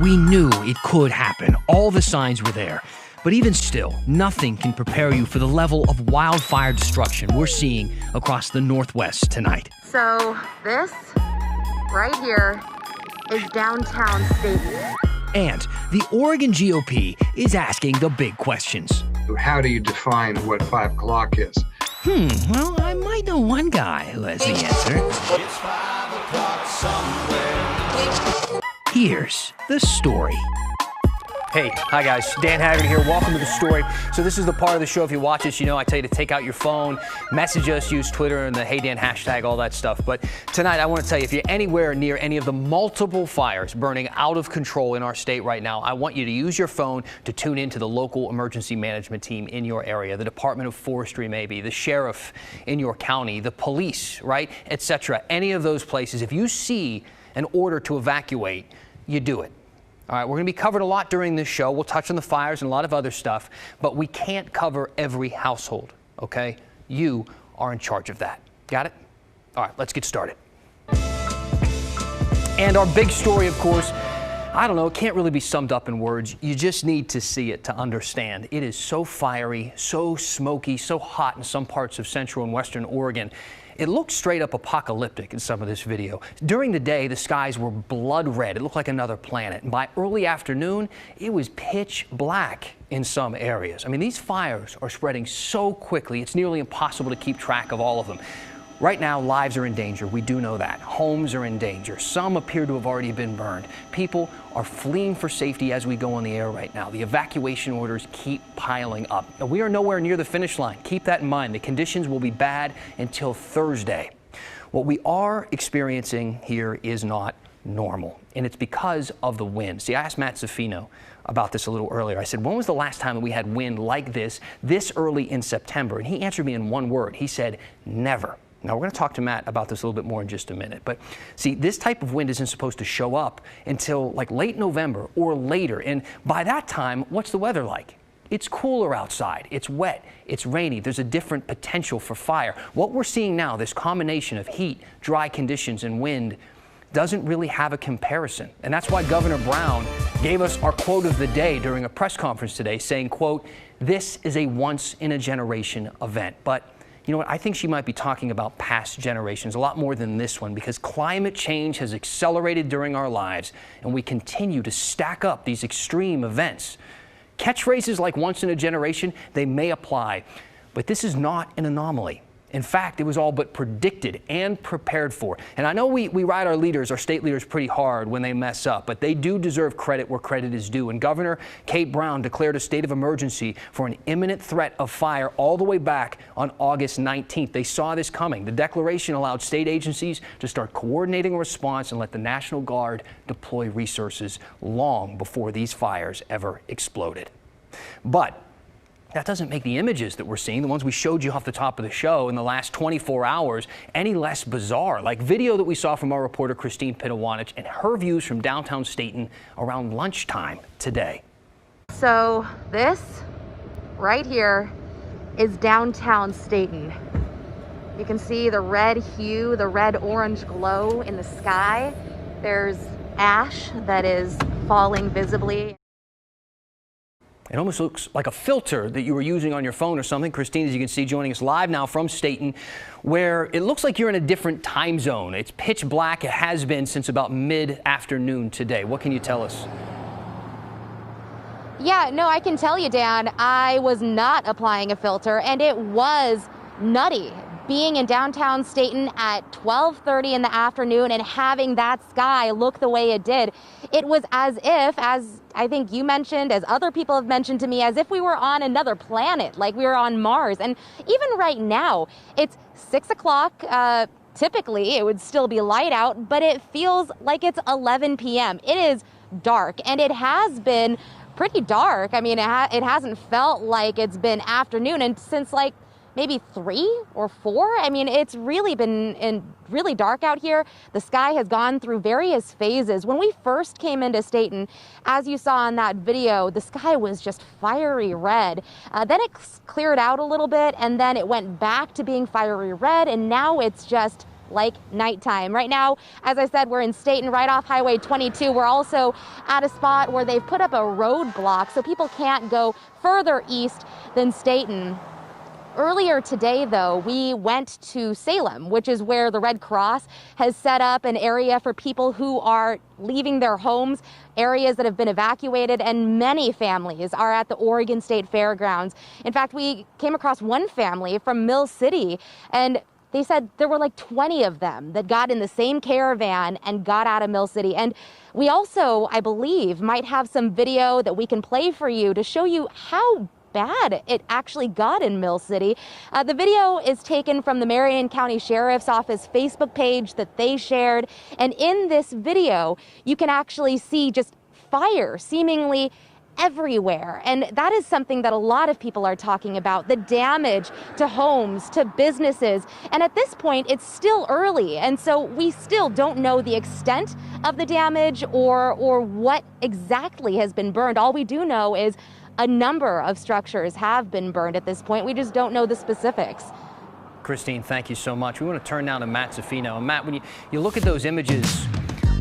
We knew it could happen. All the signs were there. But even still, nothing can prepare you for the level of wildfire destruction we're seeing across the Northwest tonight. So this right here is downtown Sept. And the Oregon GOP is asking the big questions. How do you define what 5 o'clock is? Well, I might know one guy who has the answer. It's 5 o'clock somewhere. Here's the story. Hey, hi guys, Dan Haggerty here. Welcome to The Story. So this is the part of the show, if you watch this, you know I tell you to take out your phone, message us, use Twitter and the Hey Dan hashtag, all that stuff. But tonight I want to tell you, if you're anywhere near any of the multiple fires burning out of control in our state right now, I want you to use your phone to tune into the local emergency management team in your area, the Department of Forestry maybe, the sheriff in your county, the police, right, etc. Any of those places, if you see an order to evacuate, you do it. All right, we're going to be covered a lot during this show. We'll touch on the fires and a lot of other stuff, but we can't cover every household, okay? You are in charge of that. Got it? All right, let's get started. And our big story, of course, I don't know, it can't really be summed up in words. You just need to see it to understand. It is so fiery, so smoky, so hot in some parts of central and western Oregon. It looked straight up apocalyptic in some of this video. During the day, the skies were blood red. It looked like another planet. And by early afternoon, it was pitch black in some areas. I mean, these fires are spreading so quickly, it's nearly impossible to keep track of all of them. Right now, lives are in danger. We do know that. Homes are in danger. Some appear to have already been burned. People are fleeing for safety as we go on the air right now. The evacuation orders keep piling up. And we are nowhere near the finish line. Keep that in mind. The conditions will be bad until Thursday. What we are experiencing here is not normal, and it's because of the wind. See, I asked Matt Zaffino about this a little earlier. I said, when was the last time that we had wind like this early in September? And he answered me in one word. He said, never. Now, we're going to talk to Matt about this a little bit more in just a minute. But see, this type of wind isn't supposed to show up until like late November or later. And by that time, what's the weather like? It's cooler outside. It's wet. It's rainy. There's a different potential for fire. What we're seeing now, this combination of heat, dry conditions, and wind, doesn't really have a comparison. And that's why Governor Brown gave us our quote of the day during a press conference today, saying, quote, "This is a once-in-a-generation event." But you know what? I think she might be talking about past generations, a lot more than this one, because climate change has accelerated during our lives, and we continue to stack up these extreme events. Catchphrases like once in a generation, they may apply, but this is not an anomaly. In fact, it was all but predicted and prepared for. And I know we ride our leaders, our state leaders, pretty hard when they mess up, but they do deserve credit where credit is due. And Governor Kate Brown declared a state of emergency for an imminent threat of fire all the way back on August 19th. They saw this coming. The declaration allowed state agencies to start coordinating a response and let the National Guard deploy resources long before these fires ever exploded. But that doesn't make the images that we're seeing, the ones we showed you off the top of the show in the last 24 hours, any less bizarre. Like video that we saw from our reporter Christine Pitawanich and her views from downtown Staten around lunchtime today. So this right here is downtown Staten. You can see the red hue, the red-orange glow in the sky. There's ash that is falling visibly. It almost looks like a filter that you were using on your phone or something. Christine, as you can see, joining us live now from Staten, where it looks like you're in a different time zone. It's pitch black. It has been since about mid-afternoon today. What can you tell us? Yeah, no, I can tell you, Dan, I was not applying a filter, and it was nutty being in downtown Staten at 12:30 in the afternoon and having that sky look the way it did. It was as if, as I think you mentioned, as other people have mentioned to me, as if we were on another planet, like we were on Mars. And even right now, it's 6 o'clock. Typically, it would still be light out, but it feels like it's 11 p.m. It is dark, and it has been pretty dark. I mean, it hasn't felt like it's been afternoon, and since like maybe 3 or 4. I mean, it's really been really dark out here. The sky has gone through various phases. When we first came into Staten, as you saw in that video, the sky was just fiery red. Then it cleared out a little bit, and then it went back to being fiery red, and now it's just like nighttime. Right now, as I said, we're in Staten, right off Highway 22. We're also at a spot where they've put up a roadblock so people can't go further east than Staten. Earlier today, though, we went to Salem, which is where the Red Cross has set up an area for people who are leaving their homes, areas that have been evacuated, and many families are at the Oregon State Fairgrounds. In fact, we came across one family from Mill City, and they said there were like 20 of them that got in the same caravan and got out of Mill City. And we also, I believe, might have some video that we can play for you to show you how bad it actually got in Mill City. The video is taken from the Marion County Sheriff's Office Facebook page that they shared. And in this video, you can actually see just fire seemingly everywhere. And that is something that a lot of people are talking about, the damage to homes, to businesses. And at this point, it's still early. And so we still don't know the extent of the damage or what exactly has been burned. All we do know is a number of structures have been burned at this point. We just don't know the specifics. Christine, thank you so much. We want to turn now to Matt Zaffino. And Matt, when you look at those images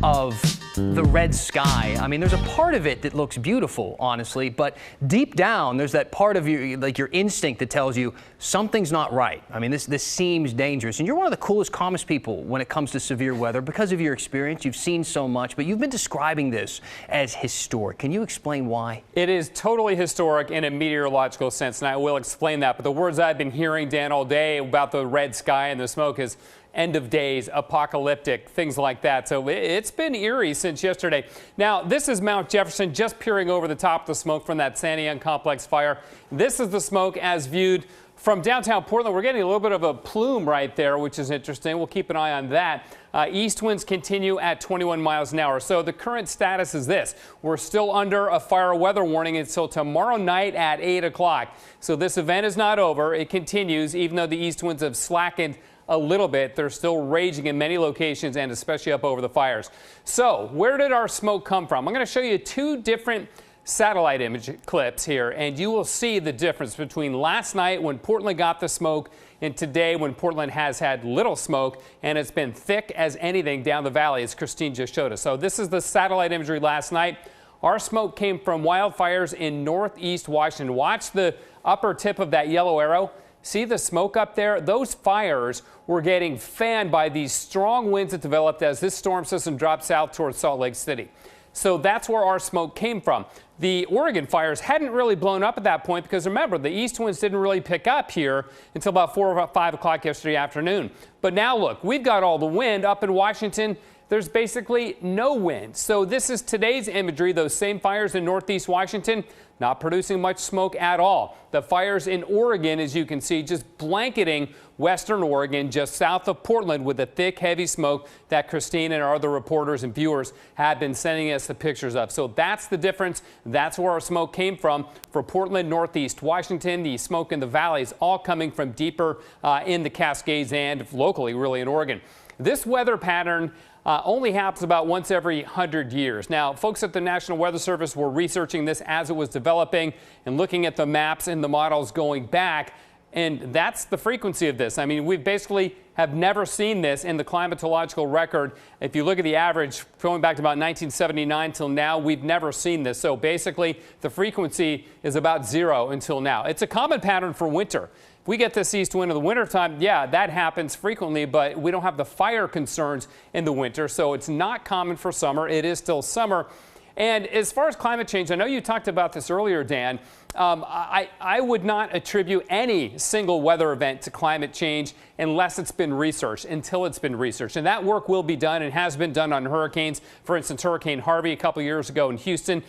of the red sky, I mean, there's a part of it that looks beautiful, honestly, but deep down, there's that part of your instinct that tells you something's not right. I mean, this seems dangerous. And you're one of the coolest, calmest people when it comes to severe weather because of your experience. You've seen so much, but you've been describing this as historic. Can you explain why? It is totally historic in a meteorological sense, and I will explain that. But the words I've been hearing, Dan, all day about the red sky and the smoke is end of days, apocalyptic, things like that. So it's been eerie since yesterday. Now, this is Mount Jefferson just peering over the top of the smoke from that Sandy Young Complex fire. This is the smoke as viewed from downtown Portland. We're getting a little bit of a plume right there, which is interesting. We'll keep an eye on that. East winds continue at 21 miles an hour. So the current status is this. We're still under a fire weather warning until tomorrow night at 8 o'clock. So this event is not over. It continues, even though the east winds have slackened a little bit. They're still raging in many locations and especially up over the fires. So where did our smoke come from? I'm going to show you two different satellite image clips here, and you will see the difference between last night when Portland got the smoke and today when Portland has had little smoke and it's been thick as anything down the valley, as Christine just showed us. So this is the satellite imagery last night. Our smoke came from wildfires in northeast Washington. Watch the upper tip of that yellow arrow. See the smoke up there? Those fires were getting fanned by these strong winds that developed as this storm system dropped south towards Salt Lake City. So that's where our smoke came from. The Oregon fires hadn't really blown up at that point because remember, the east winds didn't really pick up here until about 4 or 5 o'clock yesterday afternoon. But now look, we've got all the wind up in Washington. There's basically no wind. So this is today's imagery, those same fires in northeast Washington, not producing much smoke at all. The fires in Oregon, as you can see, just blanketing western Oregon, just south of Portland with the thick, heavy smoke that Christine and our other reporters and viewers have been sending us the pictures of. So that's the difference. That's where our smoke came from. For Portland, northeast Washington, the smoke in the valleys all coming from deeper in the Cascades and locally, really, in Oregon. This weather pattern only happens about once every 100 years. Now, folks at the National Weather Service were researching this as it was developing and looking at the maps and the models going back, and that's the frequency of this. I mean, we basically have never seen this in the climatological record. If you look at the average going back to about 1979 till now, we've never seen this. So basically, the frequency is about 0 until now. It's a common pattern for winter. If we get this east wind in the wintertime, yeah, that happens frequently, but we don't have the fire concerns in the winter, so it's not common for summer. It is still summer. And as far as climate change, I know you talked about this earlier, Dan. I would not attribute any single weather event to climate change unless it's been researched, until it's been researched. And that work will be done and has been done on hurricanes. For instance, Hurricane Harvey a couple years ago in Houston,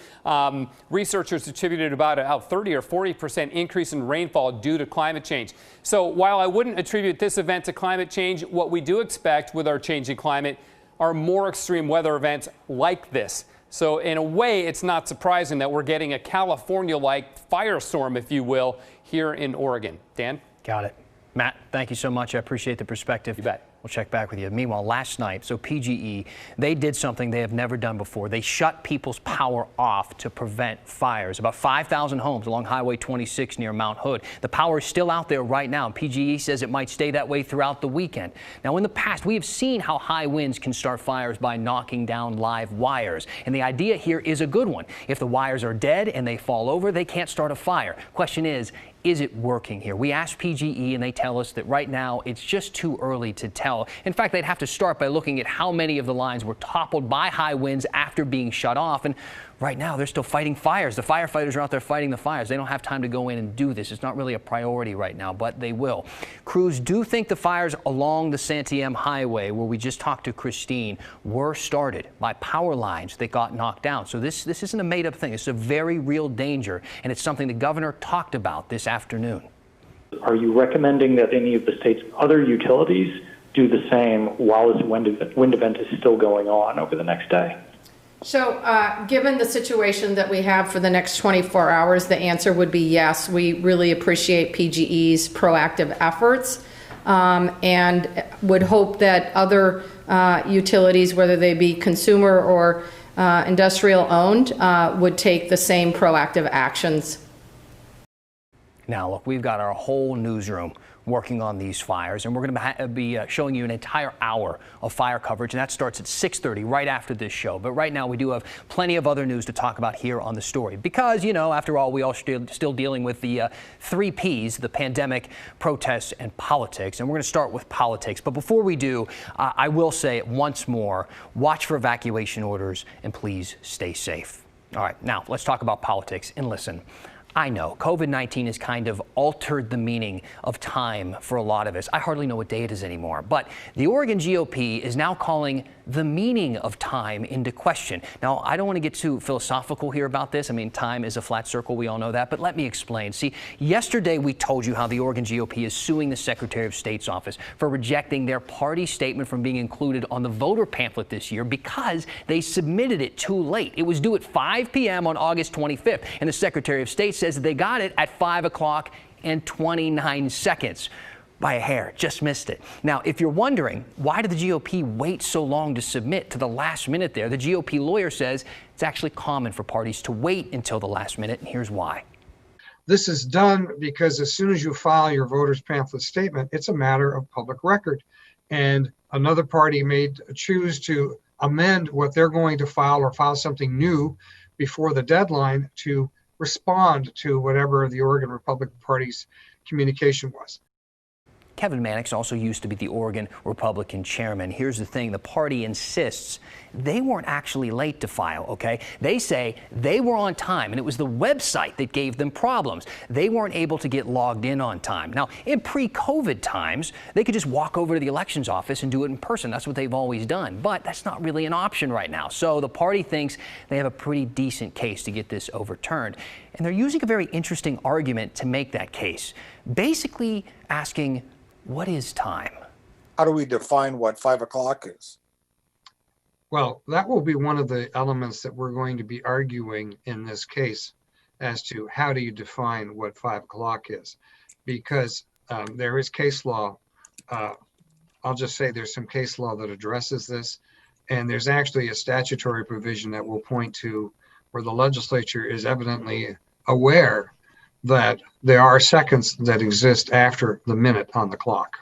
researchers attributed about a 30 or 40% increase in rainfall due to climate change. So while I wouldn't attribute this event to climate change, what we do expect with our changing climate are more extreme weather events like this. So in a way, it's not surprising that we're getting a California-like firestorm, if you will, here in Oregon. Dan? Got it. Matt, thank you so much. I appreciate the perspective. You bet. We'll check back with you. Meanwhile, last night, so PGE, they did something they have never done before. They shut people's power off to prevent fires. About 5,000 homes along Highway 26 near Mount Hood. The power is still out there right now, and PGE says it might stay that way throughout the weekend. Now, in the past, we have seen how high winds can start fires by knocking down live wires. And the idea here is a good one. If the wires are dead and they fall over, they can't start a fire. Question is it working here? We asked PGE and they tell us that right now it's just too early to tell. In fact, they'd have to start by looking at how many of the lines were toppled by high winds after being shut off. And right now they're still fighting fires. The firefighters are out there fighting the fires. They don't have time to go in and do this. It's not really a priority right now, but they will. Crews do think the fires along the Santiam Highway, where we just talked to Christine, were started by power lines that got knocked down. So this isn't a made-up thing. It's a very real danger, and it's something the governor talked about this afternoon. Are you recommending that any of the state's other utilities do the same while this wind event is still going on over the next day? So given the situation that we have for the next 24 hours, the answer would be yes. We really appreciate PGE's proactive efforts and would hope that other utilities, whether they be consumer or industrial owned, would take the same proactive actions. Now, look, we've got our whole newsroom working on these fires, and we're going to be showing you an entire hour of fire coverage, and that starts at 6:30 right after this show. But right now we do have plenty of other news to talk about here on The Story because, you know, after all, we all still dealing with the 3 Ps, the pandemic, protests, and politics. And we're going to start with politics. But before we do, I will say it once more, watch for evacuation orders and please stay safe. All right, now let's talk about politics. And listen, I know COVID-19 has kind of altered the meaning of time for a lot of us. I hardly know what day it is anymore. But the Oregon GOP is now calling the meaning of time into question. Now, I don't want to get too philosophical here about this. I mean, time is a flat circle. We all know that. But let me explain. See, yesterday we told you how the Oregon GOP is suing the Secretary of State's office for rejecting their party statement from being included on the voter pamphlet this year because they submitted it too late. It was due at 5 p.m. on August 25th, and the Secretary of State says that they got it at 5 o'clock and 29 seconds. By a hair, just missed it. Now, if you're wondering, why did the GOP wait so long to submit to the last minute there? The GOP lawyer says it's actually common for parties to wait until the last minute, and here's why. This is done because as soon as you file your voter's pamphlet statement, it's a matter of public record. And another party may choose to amend what they're going to file or file something new before the deadline to respond to whatever the Oregon Republican Party's communication was. Kevin Mannix also used to be the Oregon Republican chairman. Here's the thing. The party insists they weren't actually late to file, okay? They say they were on time, and it was the website that gave them problems. They weren't able to get logged in on time. Now, in pre-COVID times, they could just walk over to the elections office and do it in person. That's what they've always done. But that's not really an option right now. So the party thinks they have a pretty decent case to get this overturned. And they're using a very interesting argument to make that case, basically asking, what is time? How do we define what 5 o'clock is? Well, that will be one of the elements that we're going to be arguing in this case as to how do you define what 5 o'clock is, because there is case law. I'll just say there's some case law that addresses this, and there's actually a statutory provision that will point to where the legislature is evidently aware that there are seconds that exist after the minute on the clock.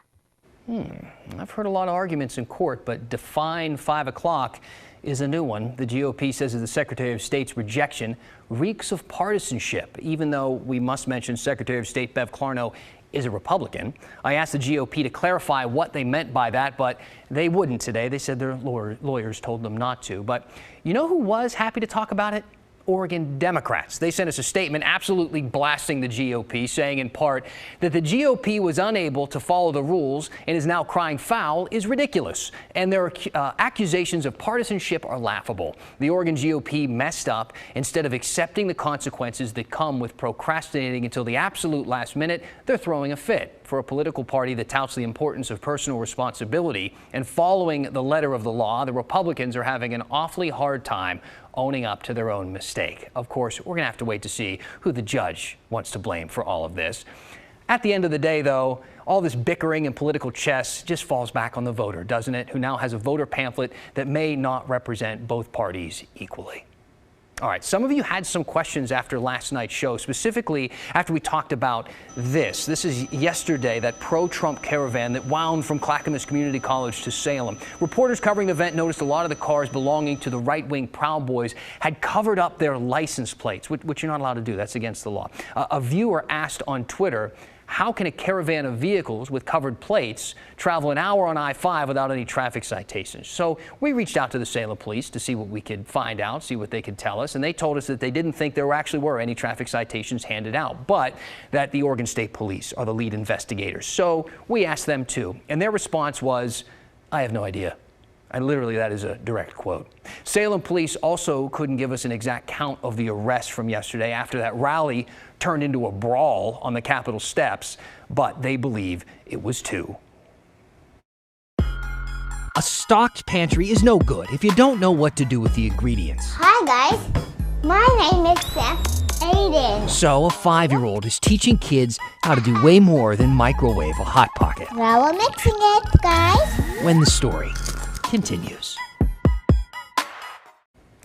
I've heard a lot of arguments in court, but define 5 o'clock is a new one. The GOP says that the Secretary of State's rejection reeks of partisanship, even though we must mention Secretary of State Bev Clarno is a Republican. I asked the GOP to clarify what they meant by that, but they wouldn't today. They said their lawyers told them not to. But you know who was happy to talk about it? Oregon Democrats. They sent us a statement absolutely blasting the GOP, saying in part that the GOP was unable to follow the rules and is now crying foul is ridiculous. And their accusations of partisanship are laughable. The Oregon GOP messed up. Instead of accepting the consequences that come with procrastinating until the absolute last minute, they're throwing a fit. For a political party that touts the importance of personal responsibility and following the letter of the law, the Republicans are having an awfully hard time owning up to their own mistake. Of course, we're going to have to wait to see who the judge wants to blame for all of this. At the end of the day, though, all this bickering and political chess just falls back on the voter, doesn't it? Who now has a voter pamphlet that may not represent both parties equally. All right, some of you had some questions after last night's show, specifically after we talked about this. This is yesterday, that pro-Trump caravan that wound from Clackamas Community College to Salem. Reporters covering the event noticed a lot of the cars belonging to the right-wing Proud Boys had covered up their license plates, which you're not allowed to do. That's against the law. A viewer asked on Twitter, how can a caravan of vehicles with covered plates travel an hour on I-5 without any traffic citations? So we reached out to the Salem police to see what we could find out, see what they could tell us, and they told us that they didn't think there actually were any traffic citations handed out, but that the Oregon State Police are the lead investigators. So we asked them too, and their response was, I have no idea. And literally, that is a direct quote. Salem police also couldn't give us an exact count of the arrests from yesterday after that rally turned into a brawl on the Capitol steps, but they believe it was 2. A stocked pantry is no good if you don't know what to do with the ingredients. Hi guys, my name is Sept Aiden. So a 5-year-old is teaching kids how to do way more than microwave a Hot Pocket. Now we're mixing it, guys. When the story continues.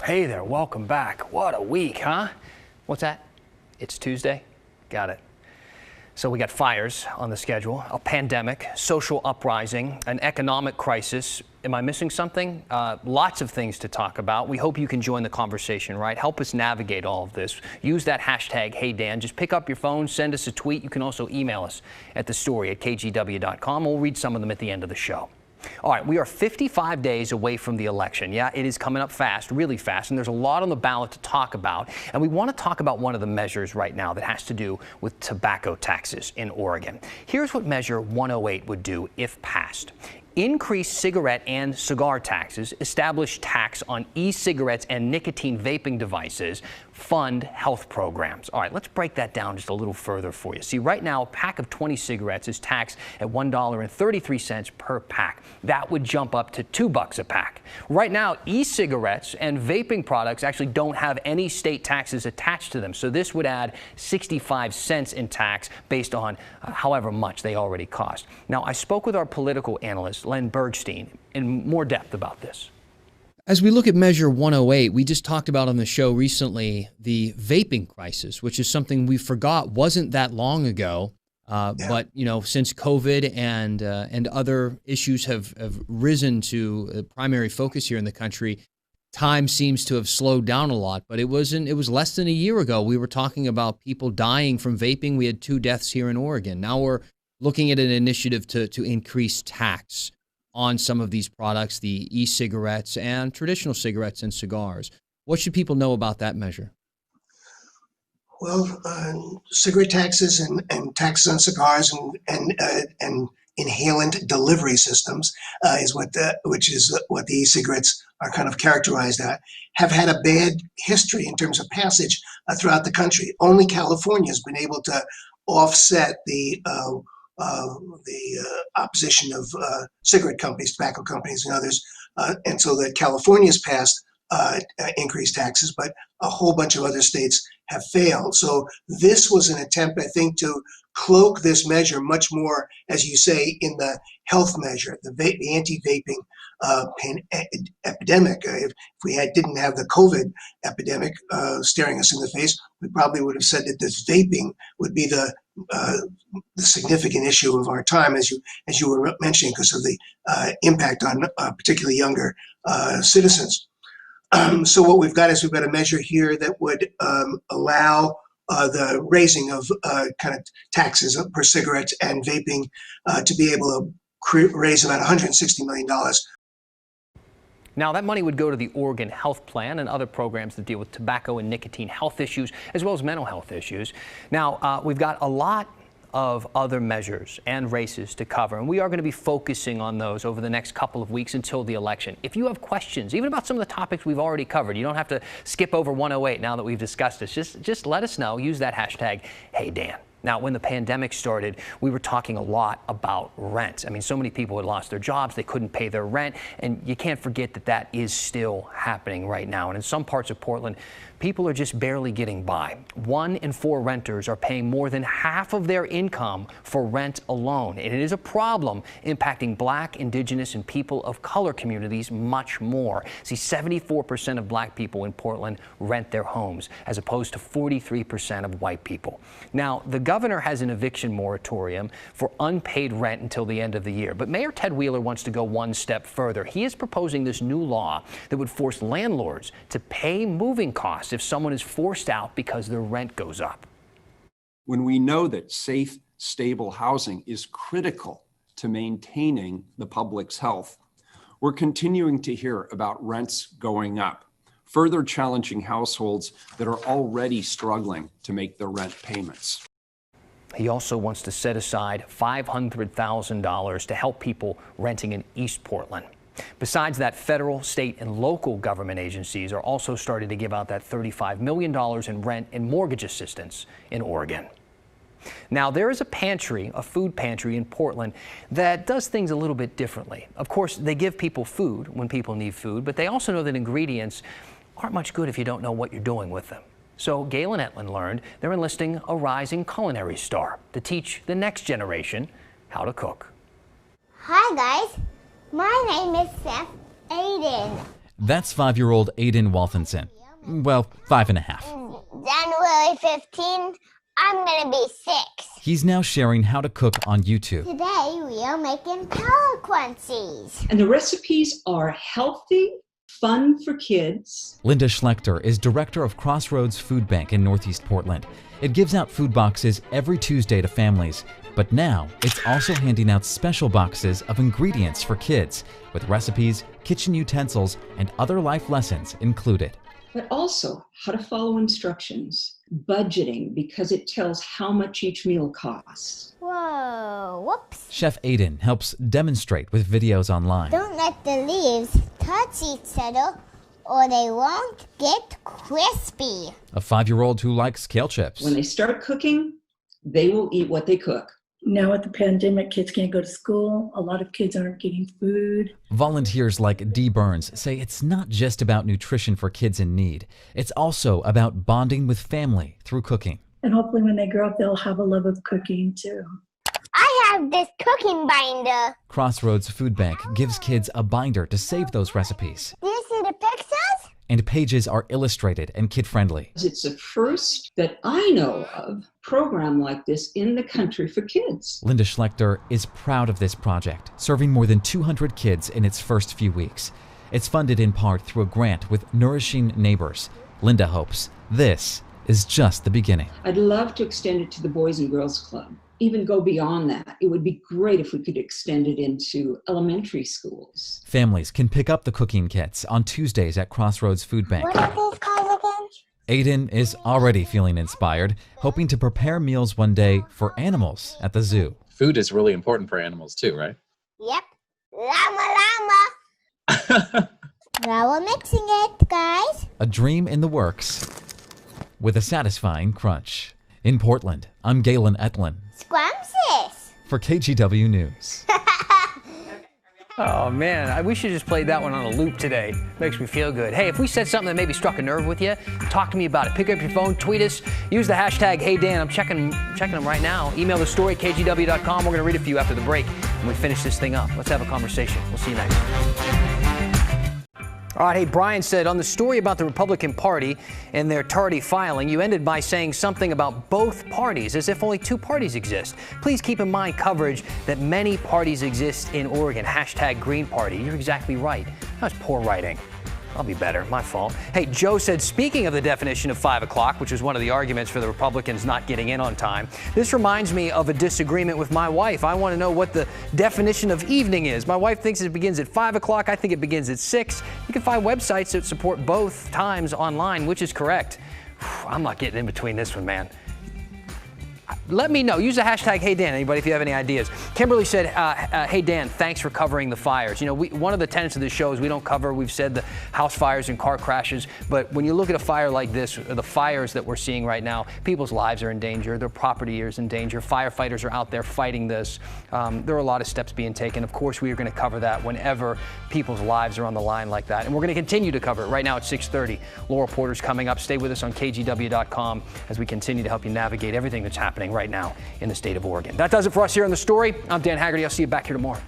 Hey there, welcome back. What a week, huh? What's that? It's Tuesday? Got it. So we got fires on the schedule, a pandemic, social uprising, an economic crisis. Am I missing something? Lots of things to talk about. We hope you can join the conversation, right? Help us navigate all of this. Use that hashtag, HeyDan. Just pick up your phone, send us a tweet. You can also email us at thestory@kgw.com. We'll read some of them at the end of the show. All right, we are 55 days away from the election. Yeah, it is coming up fast, really fast, and there's a lot on the ballot to talk about. And we want to talk about one of the measures right now that has to do with tobacco taxes in Oregon. Here's what Measure 108 would do if passed. Increase cigarette and cigar taxes, establish tax on e-cigarettes and nicotine vaping devices, fund health programs. All right, let's break that down just a little further for you. See, right now, a pack of 20 cigarettes is taxed at $1.33 per pack. That would jump up to $2 a pack. Right now, e-cigarettes and vaping products actually don't have any state taxes attached to them. So this would add 65 cents in tax based on however much they already cost. Now, I spoke with our political analyst, Len Bergstein, in more depth about this. As we look at Measure 108, we just talked about on the show recently the vaping crisis, which is something we forgot wasn't that long ago. But, you know, since COVID and other issues have risen to a primary focus here in the country, time seems to have slowed down a lot. But it was less than a year ago. We were talking about people dying from vaping. We had 2 deaths here in Oregon. Now we're looking at an initiative to increase tax on some of these products, the e-cigarettes and traditional cigarettes and cigars. What should people know about that measure? Well, cigarette taxes and taxes on cigars and inhalant delivery systems which is what the e-cigarettes are kind of characterized at, have had a bad history in terms of passage throughout the country. Only California has been able to offset the opposition of cigarette companies, tobacco companies, and others, and so that California's passed increased taxes, but a whole bunch of other states have failed. So this was an attempt, I think, to cloak this measure much more, as you say, in the health measure, the anti-vaping epidemic. If we didn't have the COVID epidemic staring us in the face, we probably would have said that this vaping would be the significant issue of our time, as you were mentioning, because of the impact on particularly younger citizens. So what we've got a measure here that would allow the raising of kind of taxes per cigarette and vaping to be able to raise about $160 million. Now, that money would go to the Oregon Health Plan and other programs that deal with tobacco and nicotine health issues, as well as mental health issues. Now, we've got a lot of other measures and races to cover, and we are going to be focusing on those over the next couple of weeks until the election. If you have questions, even about some of the topics we've already covered, you don't have to skip over 108 now that we've discussed this. Just let us know. Use that hashtag, HeyDan. Now, when the pandemic started, we were talking a lot about rent. I mean, so many people had lost their jobs, they couldn't pay their rent, and you can't forget that that is still happening right now. And in some parts of Portland, people are just barely getting by. 1 in 4 renters are paying more than half of their income for rent alone. And it is a problem impacting Black, Indigenous, and people of color communities much more. See, 74% of Black people in Portland rent their homes, as opposed to 43% of white people. Now, the governor has an eviction moratorium for unpaid rent until the end of the year. But Mayor Ted Wheeler wants to go one step further. He is proposing this new law that would force landlords to pay moving costs if someone is forced out because their rent goes up. When we know that safe, stable housing is critical to maintaining the public's health, we're continuing to hear about rents going up, further challenging households that are already struggling to make their rent payments. He also wants to set aside $500,000 to help people renting in East Portland. Besides that, federal, state, and local government agencies are also starting to give out that $35 million in rent and mortgage assistance in Oregon. Now, there is a pantry, a food pantry in Portland that does things a little bit differently. Of course, they give people food when people need food, but they also know that ingredients aren't much good if you don't know what you're doing with them. So Galen Etlin learned they're enlisting a rising culinary star to teach the next generation how to cook. Hi guys, my name is Sept Aiden. That's 5-year-old Aiden Walthinson. Well, 5.5. January 15th, I'm gonna be 6. He's now sharing how to cook on YouTube. Today we are making power crunchies. And the recipes are healthy, fun for kids. Linda Schlechter is director of Crossroads Food Bank in Northeast Portland. It gives out food boxes every Tuesday to families, but now it's also handing out special boxes of ingredients for kids with recipes, kitchen utensils, and other life lessons included. But also how to follow instructions, budgeting, because it tells how much each meal costs. Whoa, whoops. Chef Aiden helps demonstrate with videos online. Don't let the leaves touch each other or they won't get crispy. A 5-year-old who likes kale chips. When they start cooking, they will eat what they cook. Now with the pandemic, kids can't go to school. A lot of kids aren't getting food. Volunteers like Dee Burns say it's not just about nutrition for kids in need. It's also about bonding with family through cooking. And hopefully when they grow up, they'll have a love of cooking too. I have this cooking binder. Crossroads Food Bank gives kids a binder to save those recipes. Do you see the pictures? And pages are illustrated and kid-friendly. It's the first that I know of program like this in the country for kids. Linda Schlechter is proud of this project, serving more than 200 kids in its first few weeks. It's funded in part through a grant with Nourishing Neighbors. Linda hopes this is just the beginning. I'd love to extend it to the Boys and Girls Club, even go beyond that. It would be great if we could extend it into elementary schools. Families can pick up the cooking kits on Tuesdays at Crossroads Food Bank. What are these called again? Aiden is already feeling inspired, hoping to prepare meals one day for animals at the zoo. Food is really important for animals too, right? Yep. Llama. Now we're mixing it, guys. A dream in the works with a satisfying crunch. In Portland, I'm Galen Etlin. Scrumptious. For KGW News. Oh man, we should just play that one on a loop today. Makes me feel good. Hey, if we said something that maybe struck a nerve with you, talk to me about it. Pick up your phone, tweet us, use the hashtag HeyDan. I'm checking them right now. Email the story, kgw.com. We're going to read it for you after the break when we finish this thing up. Let's have a conversation. We'll see you next. All right, hey, Brian said, on the story about the Republican Party and their tardy filing, you ended by saying something about both parties, as if only 2 parties exist. Please keep in mind coverage that many parties exist in Oregon. Hashtag Green Party. You're exactly right. That's poor writing. I'll be better. My fault. Hey, Joe said, speaking of the definition of 5 o'clock, which was one of the arguments for the Republicans not getting in on time, this reminds me of a disagreement with my wife. I want to know what the definition of evening is. My wife thinks it begins at 5 o'clock. I think it begins at 6. You can find websites that support both times online, which is correct. I'm not getting in between this one, man. let me know. Use the hashtag #HeyDan, anybody, if you have any ideas. Kimberly said, hey, Dan, thanks for covering the fires. You know, one of the tenets of this show is we don't cover, we've said, the house fires and car crashes. But when you look at a fire like this, the fires that we're seeing right now, people's lives are in danger. Their property is in danger. Firefighters are out there fighting this. There are a lot of steps being taken. Of course, we are going to cover that whenever people's lives are on the line like that. And we're going to continue to cover it right now at 6:30. Laurel Porter's coming up. Stay with us on KGW.com as we continue to help you navigate everything that's happening right now in the state of Oregon. That does it for us here on The Story. I'm Dan Haggerty. I'll see you back here tomorrow.